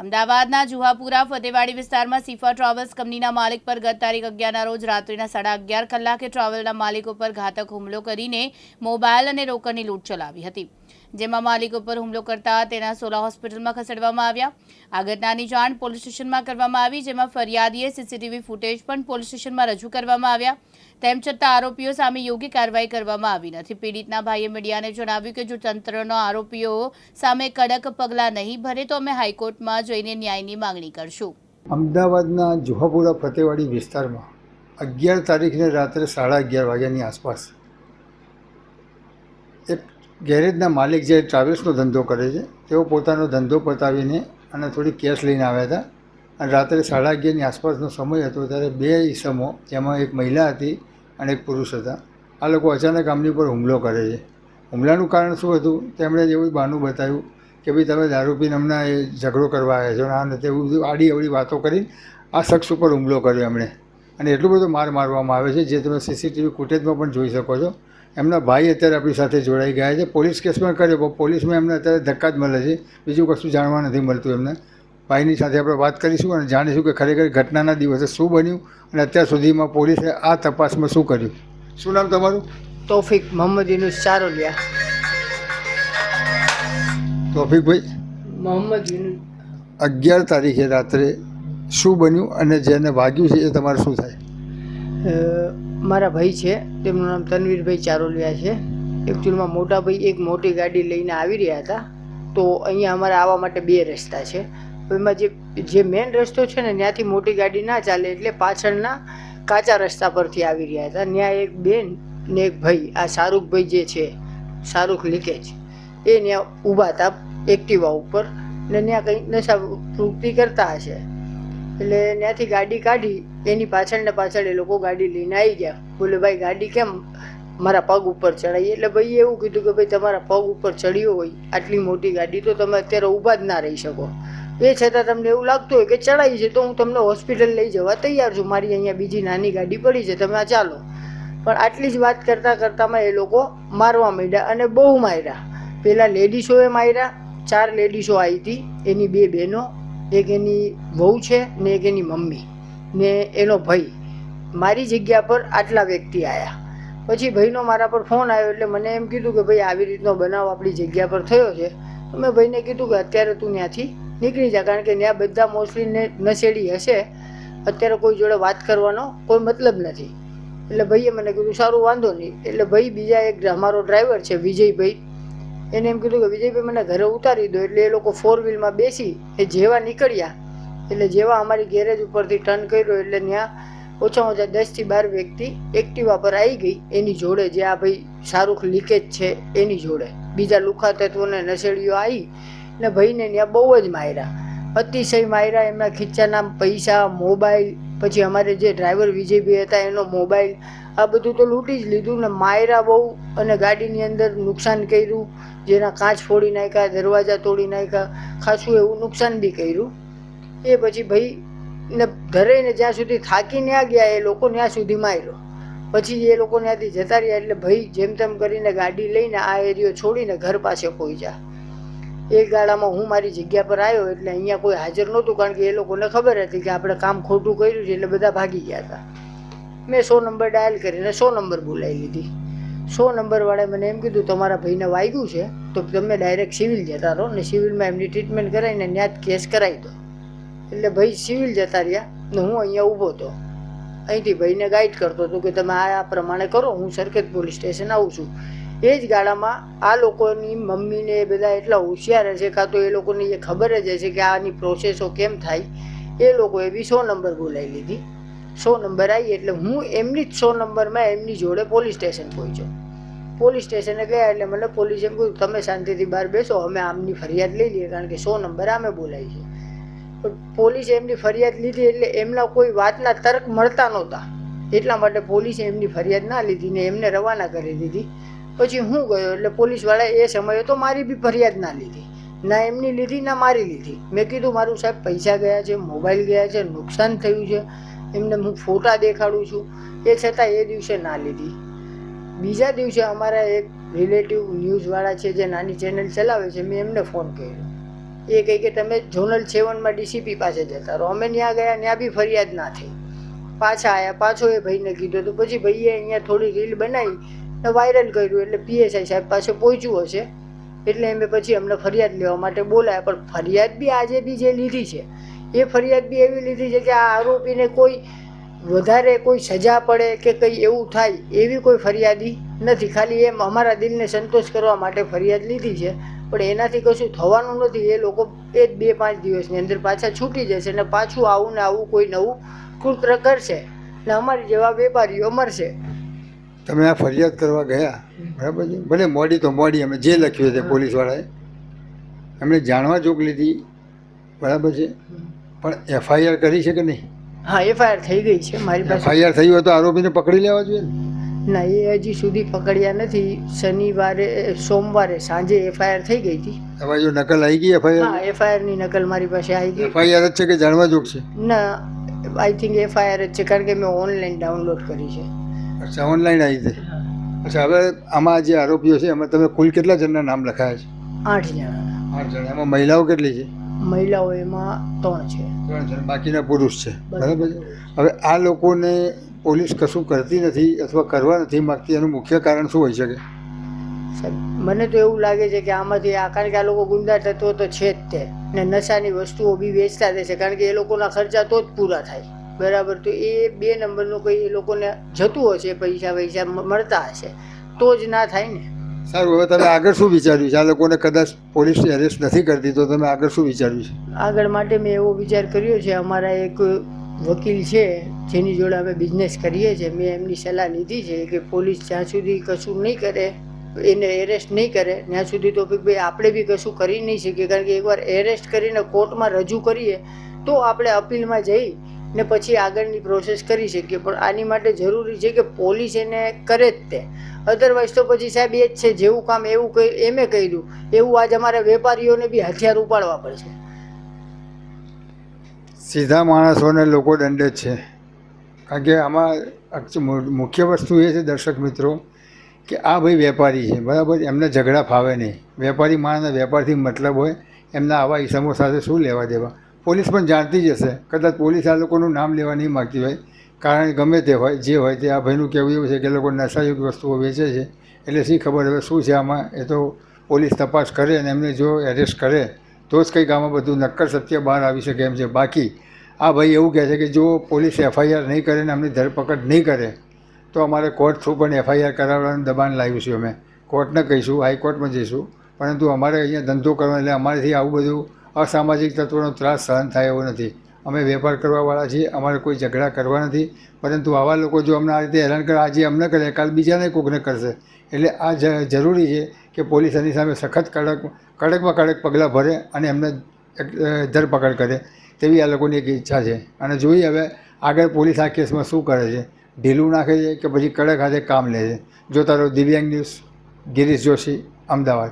અમદાવાદના જુહાપુરા ફતેવાડી વિસ્તારમાં સિફા ટ્રાવેલ્સ કંપનીના માલિક પર ગત તારીખ 11ના રોજ રાત્રિના 11:30 કલાકે ટ્રાવેલના માલિક ઉપર ઘાતક હુમલો કરીને મોબાઈલ અને રોકડની લૂંટ ચલાવી હતી, જેમાં માલિક ઉપર હુમલો કરતા તેના સોલા હોસ્પિટલમાં ખસેડવામાં આવ્યા। આ ઘટનાની જાણ પોલીસ સ્ટેશનમાં કરવામાં આવી, જેમાં ફરિયાદીએ સીસીટીવી ફૂટેજ પણ પોલીસ સ્ટેશનમાં રજૂ કરવામાં આવ્યા। તેમ છતાં આરોપીઓ સામે યોગ્ય કાર્યવાહી કરવામાં આવી નથી। પીડિતના ભાઈએ મીડિયાને જણાવ્યું કે જો તંત્રનો આરોપીઓ સામે કડક પગલાં નહીં ભરે તો અમે હાઈકોર્ટમાં જઈને ન્યાયની માંગણી કરશું। અમદાવાદના જુહાપુરા ફતેવાડી વિસ્તારમાં 11 તારીખને રાત્રે 11:30 વાગ્યાની આસપાસ એક ગેરેજના માલિક જે ટ્રાવેલ્સનો ધંધો કરે છે તેઓ પોતાનો ધંધો પતાવીને અને થોડી કેશ લઈને આવ્યા હતા અને રાત્રે 11:30ની આસપાસનો સમય હતો ત્યારે બે ઈસમો, જેમાં એક મહિલા હતી અને એક પુરુષ હતા, આ લોકો અચાનક આમની ઉપર હુમલો કરે છે। હુમલાનું કારણ શું હતું? તેમણે એવું બહાનું બતાવ્યું કે ભાઈ તમે દારૂ પીને હમણાં એ ઝઘડો કરવા આવ્યા છો, આ નથી, એવું બધું આડી અવળી વાતો કરી આ શખ્સ ઉપર હુમલો કર્યો એમણે, અને એટલો બધો માર મારવામાં આવે છે જે તમે સીસીટીવી ફૂટેજમાં પણ જોઈ શકો છો। એમના ભાઈ અત્યારે આપણી સાથે જોડાઈ ગયા છે, પોલીસ કેસ પણ કર્યો, પણ પોલીસમાં એમને અત્યારે ધક્કા જ મળે છે, બીજું કશું જાણવા નથી મળતું એમને। ભાઈની સાથે આપણે વાત કરીશું અને જાણીશું કે ખરેખર ઘટનાના દિવસે શું બન્યું અને અત્યાર સુધીમાં પોલીસે આ તપાસમાં શું કર્યું। શું નામ તમારું? તોફિક મોહમ્મદ યુનુસ ચારોલિયા। તોફિકભાઈ, મોહમ્મદ યુનુસ 11 તારીખે રાત્રે શું બન્યું અને જેને વાગ્યું છે એ તમારે શું થાય? મારા ભાઈ છે, તેમનું નામ તનવીરભાઈ ચારોલિયા છે। એકચ્યુઅલમાં મોટા ભાઈ એક મોટી ગાડી લઈને આવી રહ્યા હતા, તો અહીંયા અમારે આવવા માટે બે રસ્તા છે। એમાં જે મેઇન રસ્તો છે ને ત્યાંથી મોટી ગાડી ના ચાલે એટલે પાછળના કાચા રસ્તા પરથી આવી રહ્યા હતા। ત્યાં એક બેન ને એક ભાઈ, આ શાહરૂખભાઈ જે છે, શાહરૂખ લીકેજ, એ ત્યાં ઊભા હતા એક્ટિવા ઉપર ને ત્યાં કંઈક નશાવૃત્તિ કરતા હશે, એટલે ત્યાંથી ગાડી કાઢી એની પાછળ ને પાછળ એ લોકો ગાડી લઈને આવી ગયા। બોલે ભાઈ ગાડી કેમ મારા પગ ઉપર ચડાવી? એટલે ભાઈએ એવું કીધું કે ભાઈ તમારા પગ ઉપર ચડ્યો હોય આટલી મોટી ગાડી તો તમે અત્યારે ઊભા જ ના રહી શકો, એ છતાં તમને એવું લાગતું હોય કે ચડાવી છે તો હું તમને હોસ્પિટલ લઈ જવા તૈયાર છું, મારી અહીંયા બીજી નાની ગાડી પડી છે, તમે ચાલો। પણ આટલી જ વાત કરતાં કરતાંમાં એ લોકો મારવા માંડ્યા અને બહુ માર્યા। પહેલાં લેડીઝોએ માર્યા, 4 લેડીઝો આવી હતી, એની 2 બહેનો, એક એની વહુ છે ને એક એની મમ્મી ને એનો ભાઈ। મારી જગ્યા પર આટલા વ્યક્તિ આવ્યા। પછી ભાઈનો મારા પર ફોન આવ્યો એટલે મને એમ કીધું કે ભાઈ આવી રીતનો બનાવ આપણી જગ્યા પર થયો છે। તો મેં ભાઈને કીધું કે અત્યારે તું ત્યાંથી નીકળી જા, કારણ કે ત્યાં બધા મોસ્ટલી નશેડી હશે, અત્યારે કોઈ જોડે વાત કરવાનો કોઈ મતલબ નથી। એટલે ભાઈએ મને કીધું સારું વાંધો નહીં। એટલે ભાઈ બીજા એક અમારો ડ્રાઈવર છે વિજયભાઈ, એને એમ કીધું કે વિજયભાઈ મને ઘરે ઉતારી દો। એટલે એ લોકો 4 વ્હીલમાં બેસી એ જેવા નીકળ્યા, એટલે જેવા અમારી ગેરેજ ઉપરથી ટર્ન કર્યો એટલે ત્યાં ઓછામાં ઓછા 10 થી 12 વ્યક્તિ એક્ટિવા પર આવી ગઈ એની જોડે, જે આ ભાઈ શાહરૂખ લીકેજ છે એની જોડે। બીજા લુખા તત્વોને નશેડીઓ આવી ને ભાઈને ત્યાં બહુ જ માર્યા, અતિશય માર્યા। એમના ખીચાના પૈસા, મોબાઈલ, પછી અમારે જે ડ્રાઈવર વિજયભાઈ હતા એનો મોબાઈલ, આ બધું તો લૂંટી જ લીધું ને માર્યા બહુ, અને ગાડીની અંદર નુકસાન કર્યું, જેના કાચ ફોડી નાખ્યા, દરવાજા તોડી નાખ્યા, ખાસું એવું નુકસાન બી કર્યું। એ પછી ભાઈ ને ધરાઈને જ્યાં સુધી થાકી ના ગયા એ લોકો ત્યાં સુધી માર્યો, પછી એ લોકો ત્યાંથી જતા રહ્યા। એટલે ભાઈ જેમ તેમ કરીને ગાડી લઈને આ એરિયો છોડીને ઘર પાસે પહોંચ્યા। એ ગાળામાં હું મારી જગ્યા પર આવ્યો એટલે અહીંયા કોઈ હાજર નહોતું, કારણ કે એ લોકોને ખબર હતી કે આપણે કામ ખોટું કર્યું છે, એટલે બધા ભાગી ગયા હતા। મેં 100 નંબર ડાયલ કરીને 100 નંબર બોલાવી લીધી। 100 નંબરવાળાએ મને એમ કીધું તમારા ભાઈને વાગ્યું છે તો તમે ડાયરેક્ટ સિવિલ જતા રહો ને સિવિલમાં એમની ટ્રીટમેન્ટ કરાવીને ત્યાં જ કેસ કરાવી દો। એટલે ભાઈ સિવિલ જતા રહ્યા ને હું અહીંયા ઊભો હતો, અહીંથી ભાઈને ગાઈડ કરતો હતો કે તમે આ પ્રમાણે કરો, હું સરખેજ પોલીસ સ્ટેશન આવું છું। એ જ ગાળામાં આ લોકોની મમ્મીને એ બધા એટલા હોશિયાર હશે, કાં તો એ લોકોને એ ખબર જ હશે કે આની પ્રોસેસો કેમ થાય, એ લોકોએ બી 100 નંબર બોલાવી લીધી। 100 નંબર આવી એટલે હું એમની જ 100 નંબરમાં એમની જોડે પોલીસ સ્ટેશન પહોંચ્યો। પોલીસ સ્ટેશને ગયા એટલે મને પોલીસે એમ કહ્યું તમે શાંતિથી બહાર બેસો, અમે આમની ફરિયાદ લઈ લઈએ, કારણ કે 100 નંબર આમે બોલાવી છે। પણ પોલીસે એમની ફરિયાદ લીધી એટલે એમના કોઈ વાતના તર્ક મળતા નહોતા, એટલા માટે પોલીસે એમની ફરિયાદ ના લીધી ને એમને રવાના કરી દીધી। પછી હું ગયો એટલે પોલીસવાળાએ એ સમયે તો મારી બી ફરિયાદ ના લીધી, ના એમની લીધી ના મારી લીધી। મેં કીધું મારું સાહેબ પૈસા ગયા છે, મોબાઈલ ગયા છે, નુકસાન થયું છે, એમને હું ફોટા દેખાડું છું, એ છતાં એ દિવસે ના લીધી। બીજા દિવસે અમારા એક રિલેટિવ ન્યૂઝવાળા છે જે નાની ચેનલ ચલાવે છે, મેં એમને ફોન કર્યો એ કહે કે તમે ઝોનલ 7માં ડીસીપી પાસે જતા રહો. અમે ત્યાં ગયા, ત્યાં બી ફરિયાદ ના થઈ. પાછા આવ્યા, પાછો એ ભાઈને કીધું તો પછી ભાઈએ અહીંયા થોડી રીલ બનાવી ને વાયરલ કર્યું, એટલે પીએસઆઈ સાહેબ પાસે પહોંચ્યું હશે, એટલે અમે પછી અમને ફરિયાદ લેવા માટે બોલાયા. પણ ફરિયાદ બી આજે બી જે લીધી છે એ ફરિયાદ બી એવી લીધી છે કે આ આરોપીને કોઈ વધારે કોઈ સજા પડે કે કંઈ એવું થાય એવી કોઈ ફરિયાદી નથી. ખાલી એમ અમારા દિલને સંતોષ કરવા માટે ફરિયાદ લીધી છે, પણ એનાથી કશું થવાનું નથી. એ લોકો એ જ 2-5 દિવસની અંદર પાછા છૂટી જશે ને પાછું આવું ને આવું કોઈ નવું કૃત્ય કરશે ને અમારી જેવા વેપારીઓ મરશે. તમે આ ફરિયાદ કરવા ગયા, બરાબર છે, ભલે મોડી તો મોડી, અમે જે લખ્યું છે પોલીસવાળાએ એમણે જાણવા જોગ લીધી, બરાબર છે, પણ એફઆઈઆર કરી છે કે નહીં? હા, એફઆઈઆર થઈ ગઈ છે મારી પાસે. એફઆઈઆર થઈ હોય તો આરોપીને પકડી લેવા જોઈએ ને? ના, એ હજી સુધી પકડ્યા નથી. શનિવારે સોમવારે સાંજે એફઆઈઆર થઈ ગઈ હતી. તમારી જો નકલ આવી ગઈ એફઆઈઆર? હા, એફઆઈઆરની નકલ મારી પાસે આવી ગઈ. એફઆઈઆર જ છે કે જાણવા જોગ છે? ના, આઈ થિંક એફઆઈઆર જ છે, કારણ કે મેં ઓનલાઈન ડાઉનલોડ કરી છે. અચ્છા, ઓનલાઈન આવી છે. અચ્છા, હવે આમાં જે આરોપીઓ છે એમાં તમે કુલ કેટલા જણના નામ લખાયા છે? 8 જણા. 8 જણા. એમાં મહિલાઓ કેટલી છે? મહિલાઓ એમાં 3 છે. 3 જણ, બાકીના પુરુષ છે, બરાબર છે. હવે આ લોકોને પોલીસ કશું કરતી નથી અથવા કરવા નથી માગતી, એનું મુખ્ય કારણ શું હોઈ શકે? સાહેબ, મને તો એવું લાગે છે કે આમાંથી કારણ કે આ લોકો ગુંડા તત્વો તો છે જ તે, ને નશાની વસ્તુઓ બી વેચતા રહેશે, કારણ કે એ લોકોના ખર્ચા તો જ પૂરા થાય, બરાબર. તો એ 2 નંબરનું કંઈ એ લોકોને જતું હશે, પૈસા મળતા હશે તો જ ના થાય ને. સારું, હવે તમે આગળ શું વિચાર્યું છે? આ લોકોને કદાચ પોલીસ એરેસ્ટ નથી કરતી તો તમે આગળ શું વિચાર્યું છે? આગળ માટે મેં એવો વિચાર કર્યો છે, અમારા એક વકીલ છે જેની જોડે અમે બિઝનેસ કરીએ છીએ, મેં એમની સલાહ લીધી છે કે પોલીસ જ્યાં સુધી કશું નહીં કરે, એને એરેસ્ટ નહીં કરે ત્યાં સુધી તો ભાઈ આપણે બી કશું કરી નહીં શકીએ, કારણ કે એકવાર એરેસ્ટ કરીને કોર્ટમાં રજૂ કરીએ તો આપણે અપીલમાં જઈ ને પછી આગળની પ્રોસેસ કરી શકીએ. પણ આની માટે જરૂરી છે કે પોલીસ એને કરે જ તે, અધરવાઇઝ તો પછી સાહેબ એ જ છે, જેવું કામ એવું એમે કર્યું એવું આજ અમારા વેપારીઓને બી હથિયાર ઉપાડવા પડશે. સીધા માણસોને લોકો દંડે જ છે, કારણ કે આમાં મુખ્ય વસ્તુ એ છે દર્શક મિત્રો કે આ ભાઈ વેપારી છે, બરાબર, એમને ઝઘડા ફાવે નહીં. વેપારી માણસને વેપારથી મતલબ હોય, એમના આવા ઈસમો સાથે શું લેવા દેવા? પોલીસ પણ જાણતી જ હશે, કદાચ પોલીસ આ લોકોનું નામ લેવા નહીં માગતી હોય, કારણ ગમે તે હોય, જે હોય તે. આ ભાઈનું કહેવું એવું છે કે લોકો નશાયુક્ત વસ્તુઓ વેચે છે, એટલે શી ખબર હવે શું છે આમાં, એ તો પોલીસ તપાસ કરે અને એમને જો એરેસ્ટ કરે તો જ કંઈક આમાં બધું નક્કર સત્ય બહાર આવી શકે એમ છે. બાકી આ ભાઈ એવું કહે છે કે જો પોલીસ એફઆઈઆર નહીં કરે ને એમની ધરપકડ નહીં કરે તો અમારે કોર્ટ થ્રુ પણ એફઆઈઆર કરાવવાનું દબાણ લાવીશું. અમે કોર્ટને કહીશું, હાઈકોર્ટમાં જઈશું, પરંતુ અમારે અહીંયા ધંધો કરવાનો, એટલે અમારેથી આવું બધું અસામાજિક તત્વોનો ત્રાસ સહન થાય એવો નથી. અમે વેપાર કરવાવાળા છીએ, અમારે કોઈ ઝઘડા કરવા નથી, પરંતુ આવા લોકો જો અમને આ રીતે હેરાન કરે, આજે અમને કરે કાલ બીજાને કોકને કરશે. એટલે આ જરૂરી છે કે પોલીસ એની સામે સખત કડકમાં કડક પગલાં ભરે અને એમને ધરપકડ કરે, તેવી આ લોકોની એક ઈચ્છા છે. અને જોઈએ હવે આગળ પોલીસ આ કેસમાં શું કરે છે, ઢીલું નાખે છે કે પછી કડક હાથે કામ લે છે. જોતા રહો દિવ્યાંગ ન્યૂઝ, ગિરીશ જોશી, અમદાવાદ.